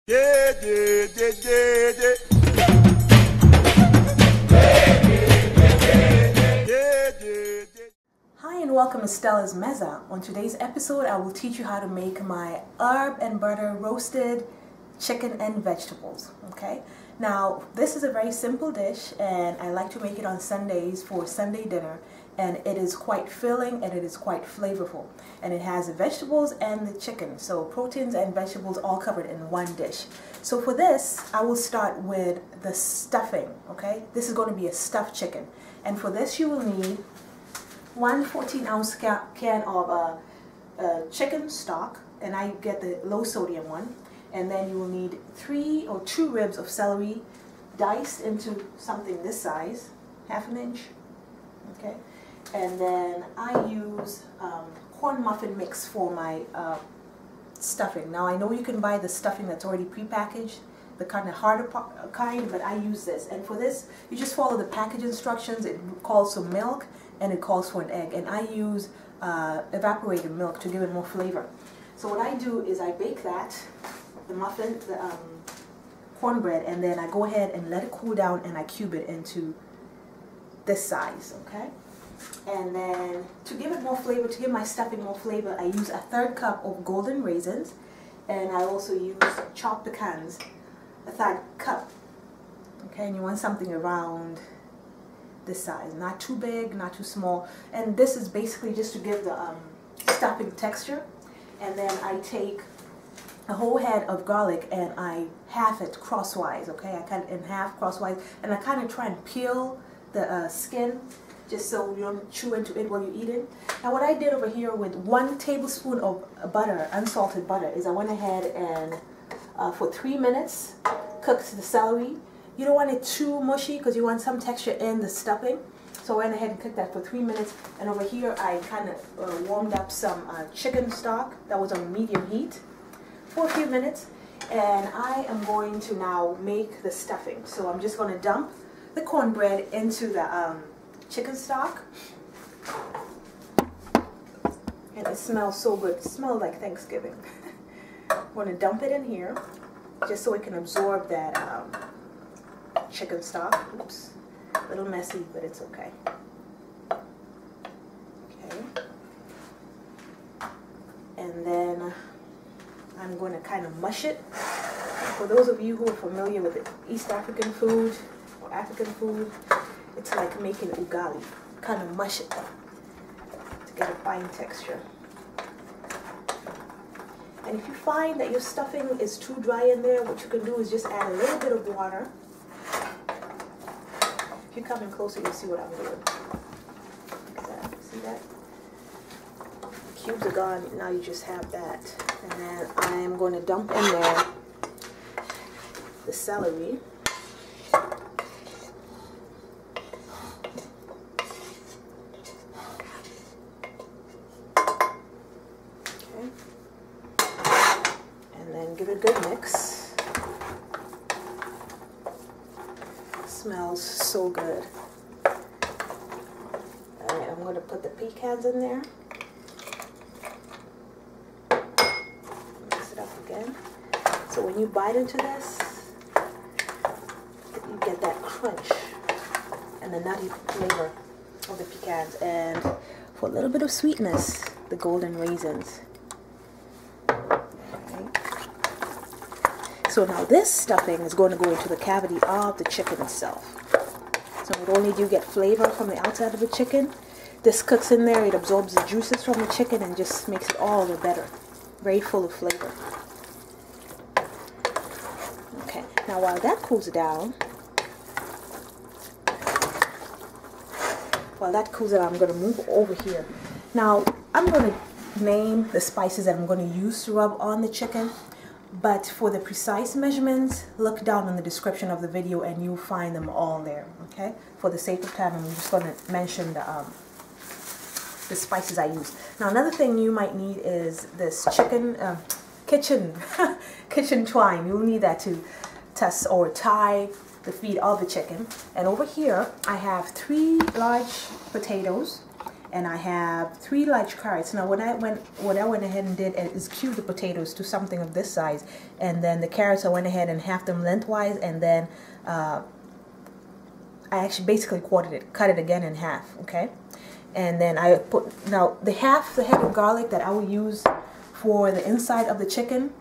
Yeah, yeah, yeah, yeah, yeah. Hi and welcome to Stella's Meza. On today's episode, I will teach you how to make my herb and butter roasted chicken and vegetables. Okay. Now, this is a very simple dish, and I like to make it on Sundays for Sunday dinner. And it is quite filling and it is quite flavorful. And it has the vegetables and the chicken. So proteins and vegetables all covered in one dish. So for this, I will start with the stuffing. Okay. This is going to be a stuffed chicken. And for this, you will need one 14-ounce can of chicken stock, and I get the low sodium one. And then you will need 3 or 2 ribs of celery diced into something this size, ½ an inch. Okay. And then I use corn muffin mix for my stuffing. Now I know you can buy the stuffing that's already prepackaged, the kind of harder kind, but I use this. And for this, you just follow the package instructions. It calls for milk and it calls for an egg. And I use evaporated milk to give it more flavor. So what I do is I bake that, the muffin, the cornbread, and then I go ahead and let it cool down and I cube it into this size, okay? And then to give it more flavor, to give my stuffing more flavor, I use a 1/3 cup of golden raisins, and I also use chopped pecans, a 1/3 cup. Okay, and you want something around this size, not too big, not too small. And this is basically just to give the stuffing texture. And then I take a whole head of garlic and I half it crosswise. Okay, I cut it in half crosswise, and I kind of try and peel the skin, just so you don't chew into it while you eat it. Now what I did over here with 1 tablespoon of butter, unsalted butter, is I went ahead and for 3 minutes cooked the celery. You don't want it too mushy because you want some texture in the stuffing. So I went ahead and cooked that for 3 minutes. And over here I kind of warmed up some chicken stock that was on medium heat for a few minutes. And I am going to now make the stuffing. So I'm just going to dump the cornbread into the chicken stock, and it smells so good. It smells like Thanksgiving. I'm going to dump it in here just so it can absorb that chicken stock. Oops, a little messy, but it's okay. Okay, and then I'm going to kind of mush it. For those of you who are familiar with East African food or African food, it's like making ugali. Kind of mush it to get a fine texture. And if you find that your stuffing is too dry in there, what you can do is just add a little bit of water. If you come in closer, you'll see what I'm doing. Like that. See that? The cubes are gone. Now you just have that. And then I'm going to dump in there the celery. Give it a good mix. It smells so good. Alright, I'm going to put the pecans in there. Mix it up again. So when you bite into this, you get that crunch and the nutty flavor of the pecans. And for a little bit of sweetness, the golden raisins. So now this stuffing is going to go into the cavity of the chicken itself. So not only do you get flavor from the outside of the chicken, this cooks in there, it absorbs the juices from the chicken and just makes it all the better. Very full of flavor. Okay, now while that cools down, I'm going to move over here. Now I'm going to name the spices that I'm going to use to rub on the chicken. But for the precise measurements, look down in the description of the video and you'll find them all there, okay? For the sake of time, I'm just going to mention the spices I use. Now, another thing you might need is this kitchen twine. You'll need that to test or tie the feet of the chicken. And over here, I have 3 large potatoes and I have 3 large carrots. Now what I went ahead and did is cube the potatoes to something of this size, and then the carrots I went ahead and halved them lengthwise, and then I actually basically cut it again in half, okay? And then I put, now the head of garlic that I will use for the inside of the chicken,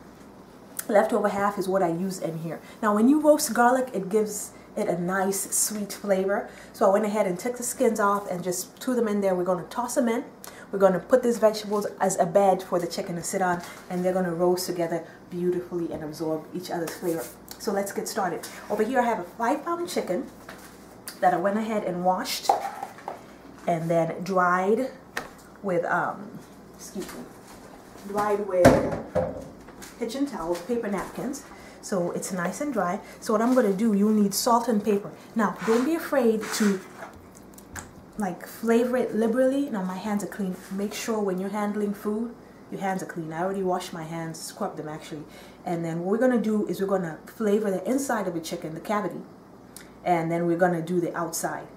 leftover half is what I use in here. Now when you roast garlic, it gives it a nice sweet flavor. So I went ahead and took the skins off and just threw them in there. We're going to toss them in. We're going to put these vegetables as a bed for the chicken to sit on, and they're going to roast together beautifully and absorb each other's flavor. So let's get started. Over here I have a 5-pound chicken that I went ahead and washed and then dried with kitchen towels, paper napkins, so it's nice and dry. So what I'm going to do, you'll need salt and pepper. Now don't be afraid to like flavor it liberally. Now my hands are clean. Make sure when you're handling food, your hands are clean. I already washed my hands, scrubbed them actually. And then what we're going to do is we're going to flavor the inside of the chicken, the cavity, and then we're going to do the outside.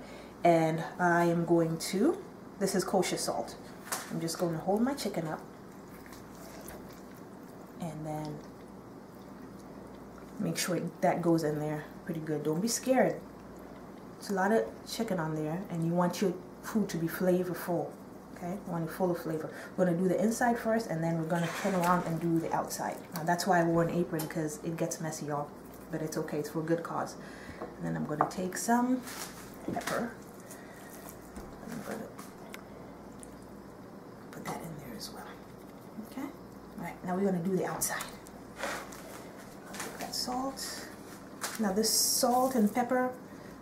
And I am going to, this is kosher salt. I'm just going to hold my chicken up and then make sure that goes in there pretty good. Don't be scared. It's a lot of chicken on there, and you want your food to be flavorful. Okay, you want it full of flavor. We're going to do the inside first, and then we're going to turn around and do the outside. Now that's why I wore an apron, because it gets messy, y'all. But it's okay, it's for a good cause. And then I'm going to take some pepper. I'm going to put that in there as well. Okay? Alright, now we're going to do the outside. Take that salt. Now this salt and pepper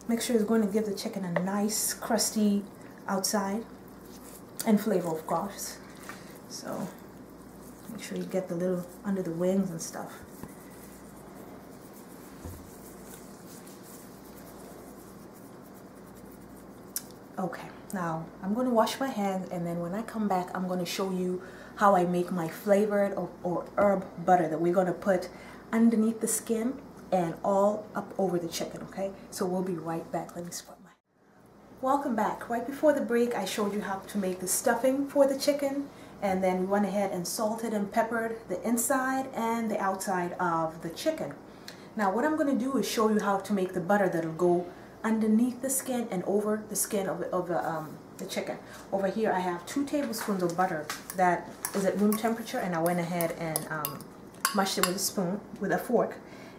mixture is going to give the chicken a nice crusty outside and flavor, of course. So make sure you get the little under the wings and stuff. Okay, now I'm going to wash my hands, and then when I come back I'm going to show you how I make my flavored or herb butter that we're going to put underneath the skin and all up over the chicken, okay? So we'll be right back. Let me scrub my... Welcome back. Right before the break I showed you how to make the stuffing for the chicken, and then we went ahead and salted and peppered the inside and the outside of the chicken. Now what I'm going to do is show you how to make the butter that'll go underneath the skin and over the skin of the chicken. Over here I have 2 tablespoons of butter that is at room temperature, and I went ahead and mashed it with a spoon, with a fork,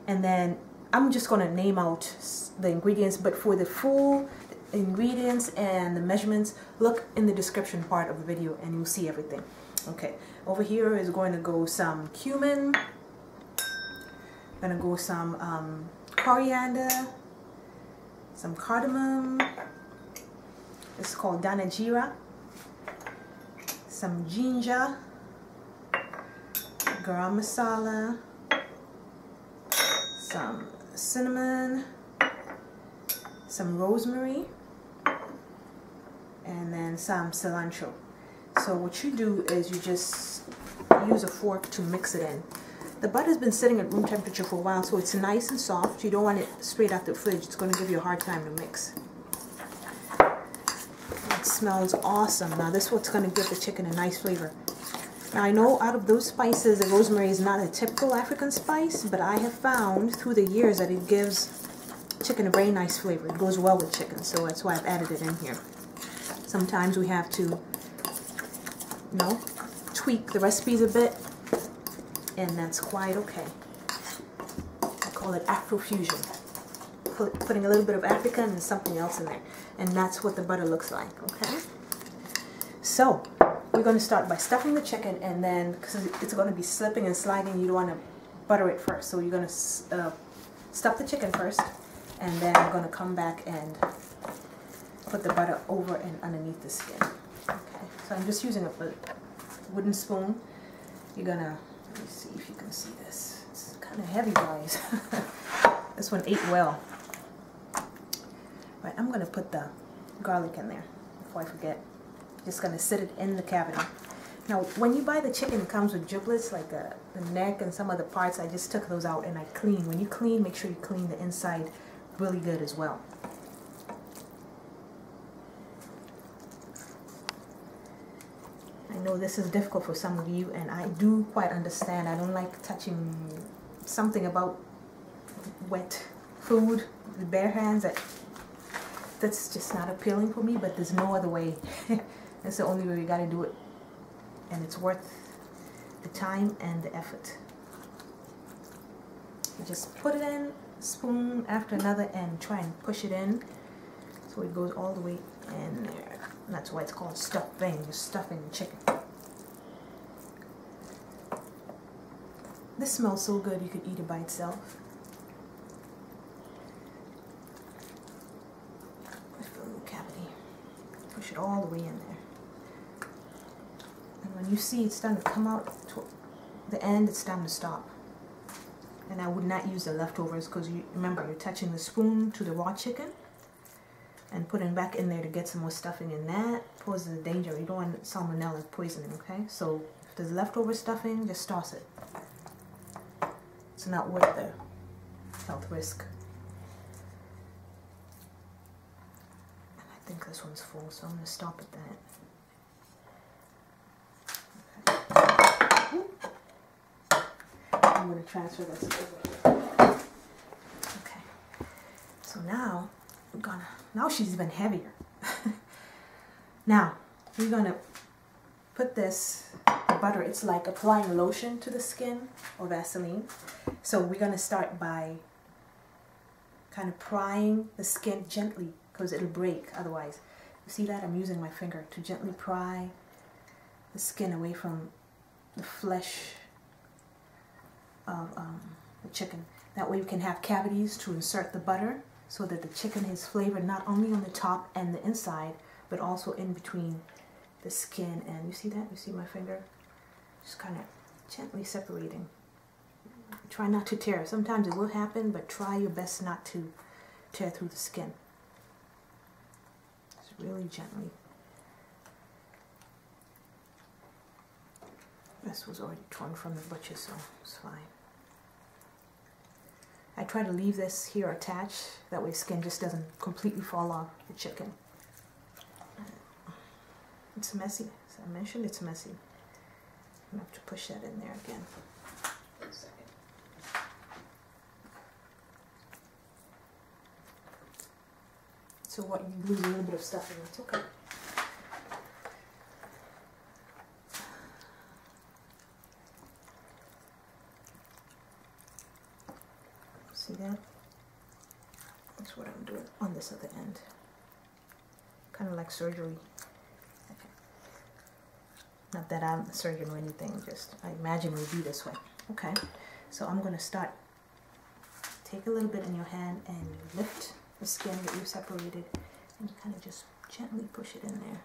and then I'm just going to name out the ingredients, but for the full ingredients and the measurements, look in the description part of the video and you'll see everything. Okay, over here is going to go some cumin, going to go some coriander, some cardamom, this is called Dana Jeera, some ginger, garam masala, some cinnamon, some rosemary, and then some cilantro. So what you do is you just use a fork to mix it in. The butter's been sitting at room temperature for a while, so it's nice and soft. You don't want it straight out the fridge. It's going to give you a hard time to mix. It smells awesome. Now this is what's going to give the chicken a nice flavor. Now I know out of those spices, the rosemary is not a typical African spice, but I have found through the years that it gives chicken a very nice flavor. It goes well with chicken, so that's why I've added it in here. Sometimes we have to, you know, tweak the recipes a bit, and that's quite okay. I call it Afrofusion. Putting a little bit of African and something else in there. And that's what the butter looks like, okay? So, we're going to start by stuffing the chicken, and then, because it's going to be slipping and sliding, you don't want to butter it first. So you're going to stuff the chicken first, and then I'm going to come back and put the butter over and underneath the skin. Okay, so I'm just using a wooden spoon. You're going to, let me see if you can see this. It's kind of heavy, guys. This one ate well. Right, I'm going to put the garlic in there before I forget. Just going to sit it in the cavity. Now, when you buy the chicken, it comes with giblets, like the neck and some other parts. I just took those out and I clean. When you clean, make sure you clean the inside really good as well. know this is difficult for some of you, and I do quite understand. I don't like touching something about wet food with bare hands. That's just not appealing for me, but there's no other way. That's the only way we gotta do it. And it's worth the time and the effort. You just put it in, spoon after another, and try and push it in so it goes all the way in there. And that's why it's called stuffing. You're stuffing the chicken. This smells so good you could eat it by itself. Push the little cavity. Push it all the way in there. And when you see it's starting to come out to the end, it's time to stop. And I would not use the leftovers because you remember you're touching the spoon to the raw chicken and putting it back in there to get some more stuffing, and that poses a danger. You don't want salmonella poisoning, okay? So if there's leftover stuffing, just toss it. It's not worth the health risk. And I think this one's full, so I'm going to stop at that. Okay. I'm going to transfer this over. Okay. So now we're gonna. Now she's even heavier. Now we're gonna put this butter. It's like applying lotion to the skin or Vaseline. So we're gonna start by kind of prying the skin gently because it'll break otherwise. You see that? I'm using my finger to gently pry the skin away from the flesh of the chicken. That way we can have cavities to insert the butter so that the chicken is flavored not only on the top and the inside, but also in between the skin. And you see that? You see my finger? Just kind of gently separating. Try not to tear. Sometimes it will happen, but try your best not to tear through the skin. Just really gently. This was already torn from the butcher, so it's fine. I try to leave this here attached, that way skin just doesn't completely fall off the chicken. It's messy, as I mentioned, it's messy. I'm going to have to push that in there again. One second. So what, you lose a little bit of stuffing, it's okay. See that? That's what I'm doing on this other end. Kind of like surgery. Okay. Not that I'm a surgeon or anything, just I imagine it would be this way. Okay, so I'm going to start. Take a little bit in your hand and lift the skin that you separated and kind of just gently push it in there.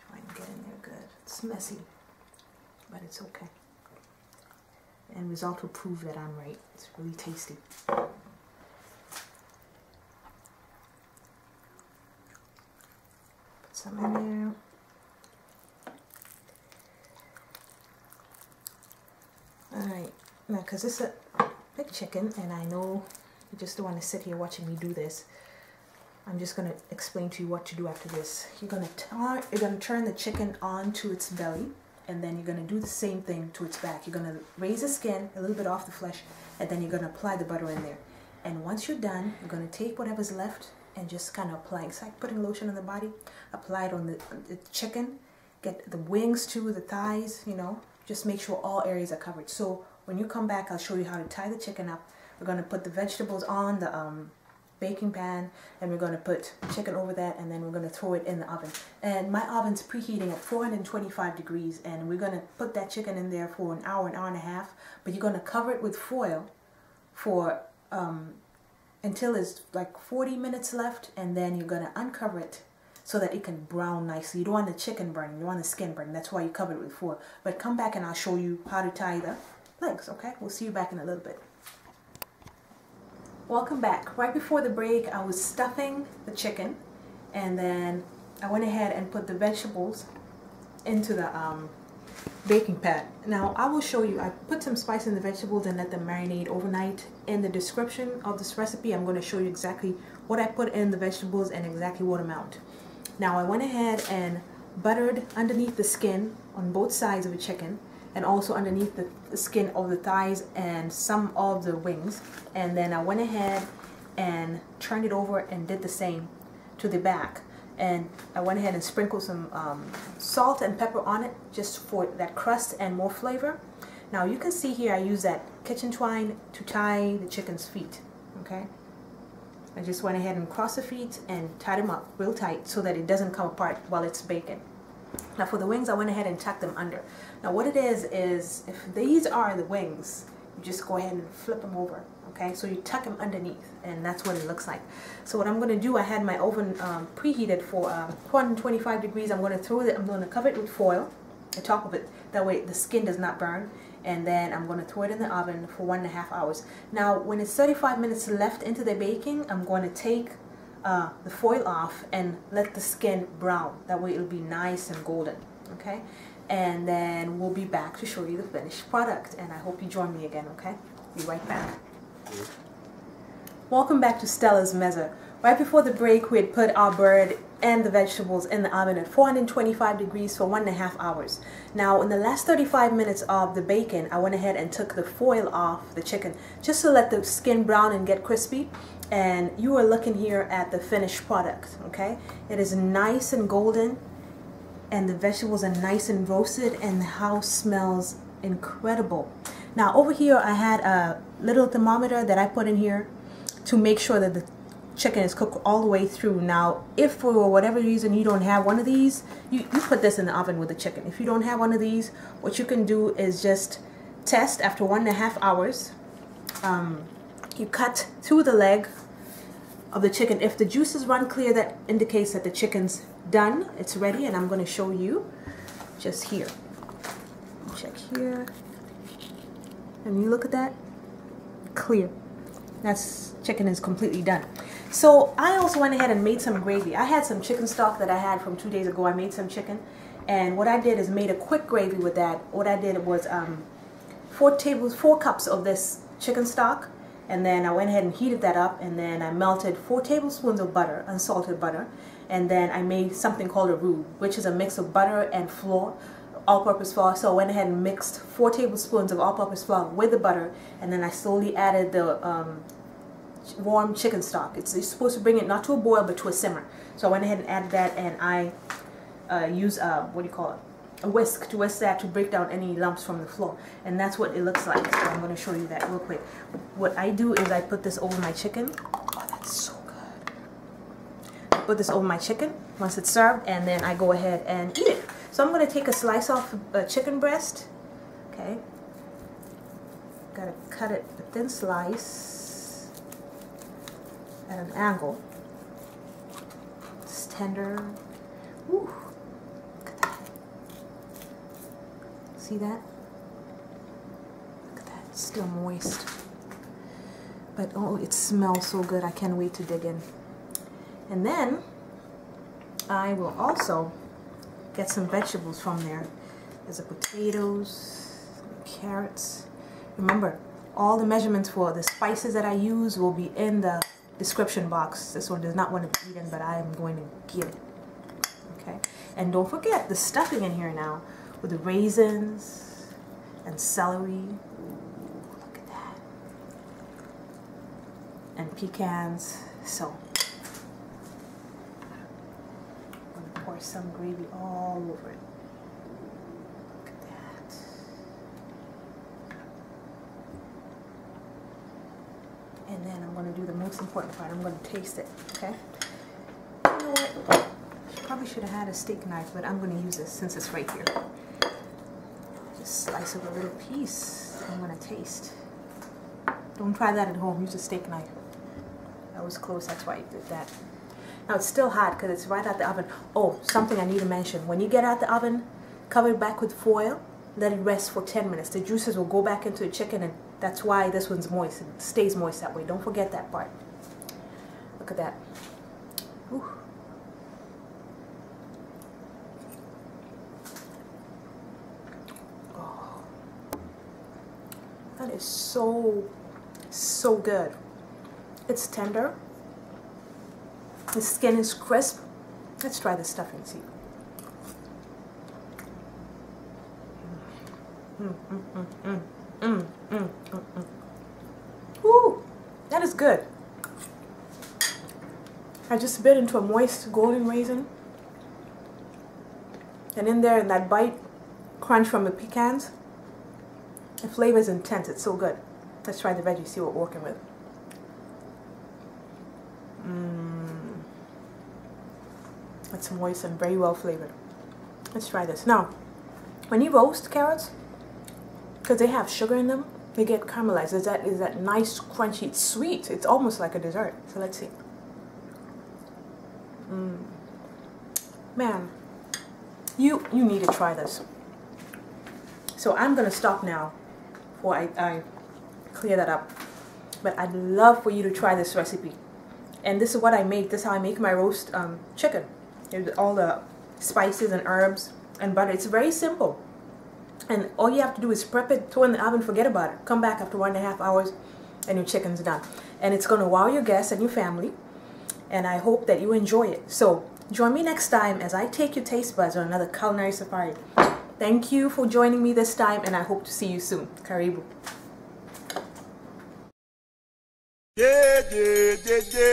Try and get in there good. It's messy, but it's okay. And result will prove that I'm right. It's really tasty. Put some in there. Alright, now because this is a big chicken and I know you just don't want to sit here watching me do this, I'm just going to explain to you what to do after this. You're going to turn the chicken onto its belly. And then you're going to do the same thing to its back. You're going to raise the skin a little bit off the flesh, and then you're going to apply the butter in there. And once you're done, you're going to take whatever's left and just kind of apply. It's like putting lotion on the body. Apply it on the chicken. Get the wings too, the thighs, you know. Just make sure all areas are covered. So when you come back, I'll show you how to tie the chicken up. We're going to put the vegetables on the baking pan, and we're going to put chicken over that, and then we're going to throw it in the oven. And my oven's preheating at 425 degrees, and we're going to put that chicken in there for an hour and a half, but you're going to cover it with foil for until it's like 40 minutes left, and then you're going to uncover it so that it can brown nicely. You don't want the chicken burning, you want the skin burning. That's why you cover it with foil. But come back and I'll show you how to tie the legs, okay? We'll see you back in a little bit. Welcome back. Right before the break, I was stuffing the chicken, and then I went ahead and put the vegetables into the baking pan. Now, I will show you, I put some spice in the vegetables and let them marinate overnight. In the description of this recipe, I'm going to show you exactly what I put in the vegetables and exactly what amount. Now I went ahead and buttered underneath the skin on both sides of the chicken, and also underneath the skin of the thighs and some of the wings. And then I went ahead and turned it over and did the same to the back. And I went ahead and sprinkled some salt and pepper on it just for that crust and more flavor. Now you can see here I use that kitchen twine to tie the chicken's feet, okay? I just went ahead and crossed the feet and tied them up real tight so that it doesn't come apart while it's baking. Now for the wings, I went ahead and tucked them under. Now what it is if these are the wings, you just go ahead and flip them over, okay? So you tuck them underneath, and that's what it looks like. So what I'm going to do, I had my oven preheated for 425 degrees. I'm going to cover it with foil, the top of it, that way the skin does not burn. And then I'm going to throw it in the oven for 1.5 hours. Now when it's 35 minutes left into the baking, I'm going to take the foil off and let the skin brown. That way it'll be nice and golden, okay? And then we'll be back to show you the finished product. And I hope you join me again, okay? Be right back. Welcome back to Stella's Mezza. Right before the break, we had put our bird and the vegetables in the oven at 425 degrees for 1.5 hours. Now in the last 35 minutes of the bacon, I went ahead and took the foil off the chicken just to let the skin brown and get crispy. And you are looking here at the finished product, okay? It is nice and golden, and the vegetables are nice and roasted, and the house smells incredible. Now over here I had a little thermometer that I put in here to make sure that the chicken is cooked all the way through. Now if for whatever reason you don't have one of these, you put this in the oven with the chicken. If you don't have one of these, what you can do is just test after 1.5 hours. You cut through the leg of the chicken. If the juices run clear, that indicates that the chicken's done, it's ready. And I'm going to show you just here. Check here, and you look at that, clear. That's chicken is completely done. So I also went ahead and made some gravy. I had some chicken stock that I had from 2 days ago. I made some chicken, and what I did is made a quick gravy with that. What I did was 4 cups of this chicken stock, and then I went ahead and heated that up, and then I melted 4 tablespoons of butter, unsalted butter, and then I made something called a roux, which is a mix of butter and flour, all-purpose flour. So I went ahead and mixed 4 tablespoons of all-purpose flour with the butter, and then I slowly added the warm chicken stock. You're supposed to bring it not to a boil but to a simmer. So I went ahead and added that, and I use a whisk to whisk that to break down any lumps from the flour, and that's what it looks like. So I'm going to show you that real quick. What I do is I put this over my chicken. Oh, that's so good. I put this over my chicken once it's served, and then I go ahead and eat it. So I'm going to take a slice off a chicken breast. Okay, gotta cut it a thin slice at an angle. It's tender. Ooh. See that? Look at that, it's still moist. But oh, it smells so good. I can't wait to dig in. And then I will also get some vegetables from there. There's the potatoes, carrots. Remember, all the measurements for the spices that I use will be in the description box. This one does not want to be eaten, but I am going to get it. Okay? And don't forget the stuffing in here now, with the raisins and celery. Ooh, look at that. And pecans. So I'm going to pour some gravy all over it. Look at that. And then I'm going to do the most important part. I'm going to taste it. Okay? You know what? Probably should have had a steak knife, but I'm going to use this since it's right here. Just slice up a little piece. I'm going to taste. Don't try that at home. Use a steak knife. That was close. That's why I did that. Now it's still hot because it's right out the oven. Oh, something I need to mention. When you get out the oven, cover it back with foil. Let it rest for 10 minutes. The juices will go back into the chicken, and that's why this one's moist. It stays moist that way. Don't forget that part. Look at that. Ooh. That is so good. It's tender. The skin is crisp. Let's try the stuffing, see. Ooh, that is good. I just bit into a moist golden raisin. And in there, in that bite, crunch from the pecans, the flavor is intense. It's so good. Let's try the veggies, see what we're working with. It's moist and very well flavored. Let's try this. Now, when you roast carrots, because they have sugar in them, they get caramelized. Is that nice, crunchy, it's sweet. It's almost like a dessert. So let's see. Man, you need to try this. So I'm gonna stop now before I clear that up. But I'd love for you to try this recipe. And this is what I make. This is how I make my roast chicken. There's all the spices and herbs and butter. It's very simple. And all you have to do is prep it, throw it in the oven, forget about it. Come back after 1.5 hours and your chicken's done. And it's gonna wow your guests and your family. And I hope that you enjoy it. So join me next time as I take your taste buds on another culinary safari. Thank you for joining me this time, and I hope to see you soon. Karibu. Yeah, yeah, yeah, yeah.